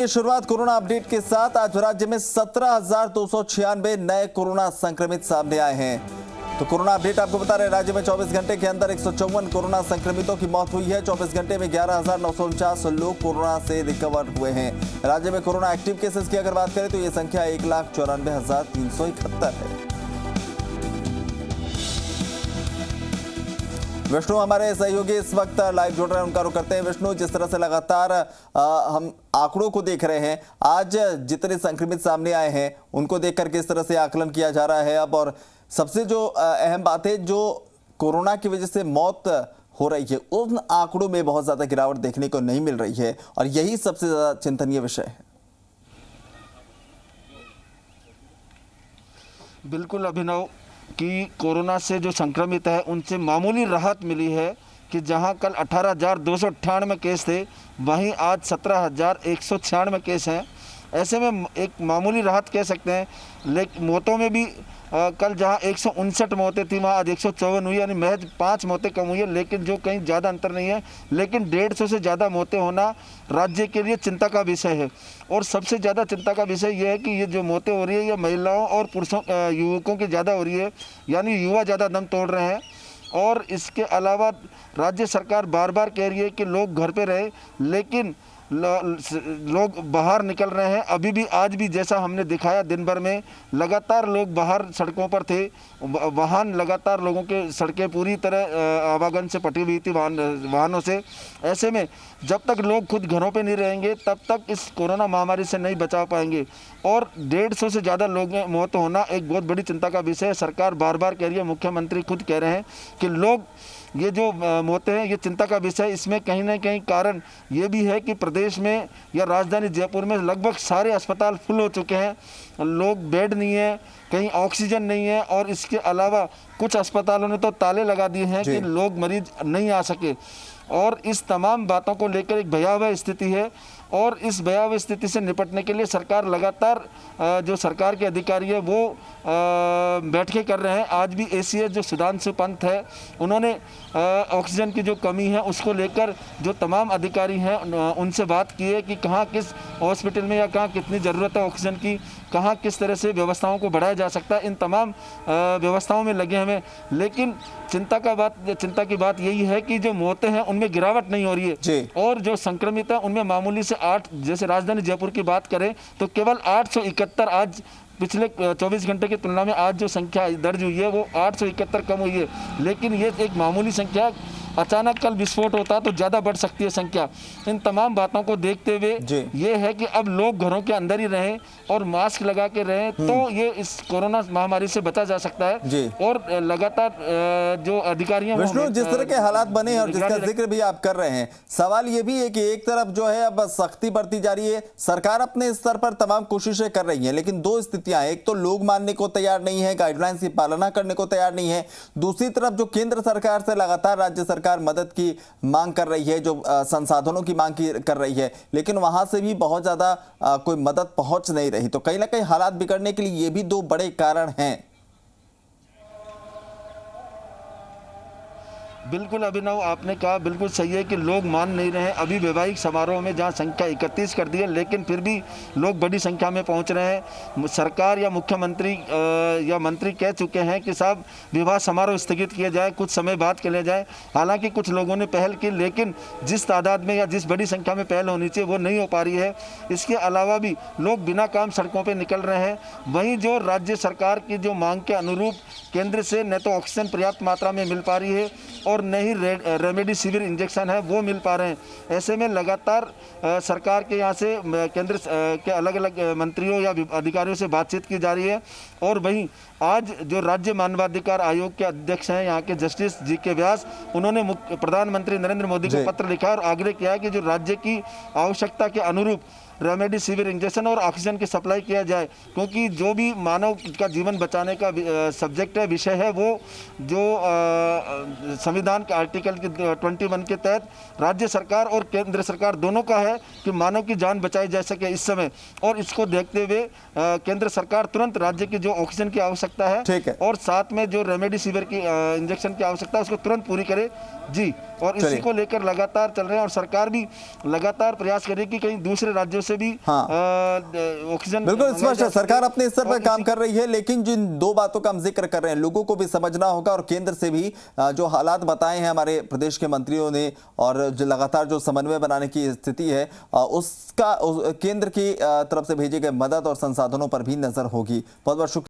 शुरुआत corona update के साथ। आज राज्य में 17,296 नए कोरोना संक्रमित सामने आए हैं। तो कोरोना अपडेट आपको बता रहे हैं, राज्य में 24 घंटे के अंदर 154 कोरोना संक्रमितों की मौत हुई है। 24 घंटे में 11,949 लोग कोरोना से रिकवर हुए हैं। राज्य में कोरोना एक्टिव केसेस की अगर बात करें तो ये संख्या 1,94,371 है। विष्णु हमारे सहयोगी इस वक्त लाइव जुड़ रहे हैं, उनका रुख करते हैं। विष्णु, जिस तरह से लगातार हम आंकड़ों को देख रहे हैं, आज जितने संक्रमित सामने आए हैं उनको देखकर किस तरह से आकलन किया जा रहा है अब, और सबसे जो अहम बात है, जो कोरोना की वजह से मौत हो रही है उन आंकड़ों में बहुत ज्यादा गिरावट देखने को नहीं मिल रही है, और यही सबसे ज्यादा चिंतनीय विषय है। बिल्कुल अभिनव कि कोरोना से जो संक्रमित है उनसे मामूली राहत मिली है कि जहां कल 18,298 केस थे, वहीं आज 17,196 केस हैं। ऐसे में एक मामूली राहत कह सकते हैं। लेकिन मौतों में भी कल जहां 159 मौतें थी वहां आज 154 हुई, यानी महज 5 मौतें कम हुई है, लेकिन जो कहीं ज़्यादा अंतर नहीं है। लेकिन 150 से ज़्यादा मौतें होना राज्य के लिए चिंता का विषय है। और सबसे ज़्यादा चिंता का विषय यह है कि ये जो मौतें हो रही है ये महिलाओं और पुरुषों युवकों की ज़्यादा हो रही है, यानी युवा ज़्यादा दम तोड़ रहे हैं। और इसके अलावा राज्य सरकार बार बार कह रही है कि लोग घर पे रहे, लेकिन लोग बाहर निकल रहे हैं। अभी भी आज भी जैसा हमने दिखाया, दिन भर में लगातार लोग बाहर सड़कों पर थे, वाहन लगातार, लोगों के सड़कें पूरी तरह आवागमन से पटी हुई थी वाहनों से। ऐसे में जब तक लोग खुद घरों पे नहीं रहेंगे तब तक इस कोरोना महामारी से नहीं बचा पाएंगे। और 150 से ज़्यादा लोग मौत होना एक बहुत बड़ी चिंता का विषय है। सरकार बार बार कह रही है, मुख्यमंत्री खुद कह रहे हैं कि लोग ये जो मौतें हैं ये चिंता का विषय है। इसमें कहीं ना कहीं कारण ये भी है कि प्रदेश में या राजधानी जयपुर में लगभग सारे अस्पताल फुल हो चुके हैं, लोग बेड नहीं है, कहीं ऑक्सीजन नहीं है, और इसके अलावा कुछ अस्पतालों ने तो ताले लगा दिए हैं कि लोग मरीज नहीं आ सके। और इस तमाम बातों को लेकर एक भयावह स्थिति है, और इस भयावह स्थिति से निपटने के लिए सरकार लगातार जो सरकार के अधिकारी है वो बैठकें कर रहे हैं। आज भी एसीएस जो सुधांशु पंत है, उन्होंने ऑक्सीजन की जो कमी है उसको लेकर जो तमाम अधिकारी हैं उनसे बात की है कि कहाँ किस हॉस्पिटल में या कहाँ कितनी ज़रूरत है ऑक्सीजन की, कहाँ किस तरह से व्यवस्थाओं को बढ़ाया जा सकता है। इन तमाम व्यवस्थाओं में लगे हमें। लेकिन चिंता की बात यही है कि जो मौतें हैं उनमें गिरावट नहीं हो रही है, और जो संक्रमित है उनमें मामूली से 8, जैसे राजधानी जयपुर की बात करें तो केवल 871 आज पिछले 24 घंटे की तुलना में आज जो संख्या दर्ज हुई है वो 871 कम हुई है। लेकिन ये एक मामूली संख्या, अचानक कल विस्फोट होता तो ज़्यादा बढ़ सकती है संख्या। इन तमाम बातों को देखते हुए ये है कि अब लोग घरों के अंदर ही रहें और मास्क लगा के रहें, तो ये इस कोरोना महामारी से बचा जा सकता है। और लगातार जो अधिकारी हैं, विष्णु, जिस तरह के हालात बने हैं और जिसका जिक्र भी आप कर रहे हैं, सवाल ये भी है कि एक तरफ जो है अब सख्ती बरती जा रही है, सरकार अपने स्तर पर तमाम कोशिशें कर रही है, लेकिन दो स्थितियां, एक तो लोग मानने को तैयार नहीं है, गाइडलाइंस की पालना करने को तैयार नहीं है, दूसरी तरफ जो केंद्र सरकार से लगातार राज्य सरकार मदद की मांग कर रही है, जो संसाधनों की मांग कर रही है, लेकिन वहां से भी बहुत ज्यादा कोई मदद पहुंच नहीं रही। तो कहीं ना कहीं हालात बिगड़ने के लिए ये भी दो बड़े कारण हैं। बिल्कुल अभिनव, आपने कहा बिल्कुल सही है कि लोग मान नहीं रहे हैं। अभी वैवाहिक समारोह में जहां संख्या 31 कर दी है, लेकिन फिर भी लोग बड़ी संख्या में पहुंच रहे हैं। सरकार या मुख्यमंत्री या मंत्री कह चुके हैं कि साहब विवाह समारोह स्थगित किए जाए, कुछ समय बाद के लिए जाए। हालांकि कुछ लोगों ने पहल की, लेकिन जिस तादाद में या जिस बड़ी संख्या में पहल होनी चाहिए वो नहीं हो पा रही है। इसके अलावा भी लोग बिना काम सड़कों पर निकल रहे हैं। वहीं जो राज्य सरकार की जो मांग के अनुरूप केंद्र से न तो ऑक्सीजन पर्याप्त मात्रा में मिल पा रही है और न ही रेमडेसिविर इंजेक्शन है वो मिल पा रहे हैं। ऐसे में लगातार सरकार के यहाँ से केंद्र के अलग अलग मंत्रियों या अधिकारियों से बातचीत की जा रही है। और वहीं आज जो राज्य मानवाधिकार आयोग के अध्यक्ष हैं यहाँ के जस्टिस GK व्यास, उन्होंने प्रधानमंत्री नरेंद्र मोदी को पत्र लिखा और आग्रह किया है कि जो राज्य की आवश्यकता के अनुरूप रेमडेसिविर इंजेक्शन और ऑक्सीजन की सप्लाई किया जाए, क्योंकि जो भी मानव का जीवन बचाने का सब्जेक्ट है, विषय है, वो जो संविधान के आर्टिकल 21 के तहत राज्य सरकार और केंद्र सरकार दोनों का है कि मानव की जान बचाई जा सके इस समय। और इसको देखते हुए केंद्र सरकार तुरंत राज्य की जो ऑक्सीजन की आवश्यकता है और साथ में जो रेमडेसिविर की इंजेक्शन की आवश्यकता है उसको तुरंत पूरी करे। जी और इसी को लेकर लगातार चल रहे हैं और सरकार भी लगातार प्रयास कर रही है कि कहीं दूसरे राज्यों से भी ऑक्सीजन। बिल्कुल स्पष्ट है, सरकार अपने स्तर पर काम कर रही है, लेकिन जिन दो बातों का हम जिक्र कर रहे हैं लोगों को भी समझना होगा और केंद्र से भी जो हालात बताए हैं हमारे प्रदेश के मंत्रियों ने और जो लगातार जो समन्वय बनाने की स्थिति है उसका केंद्र की तरफ से भेजे गए मदद और संसाधनों पर भी नजर होगी। बहुत बहुत शुक्रिया।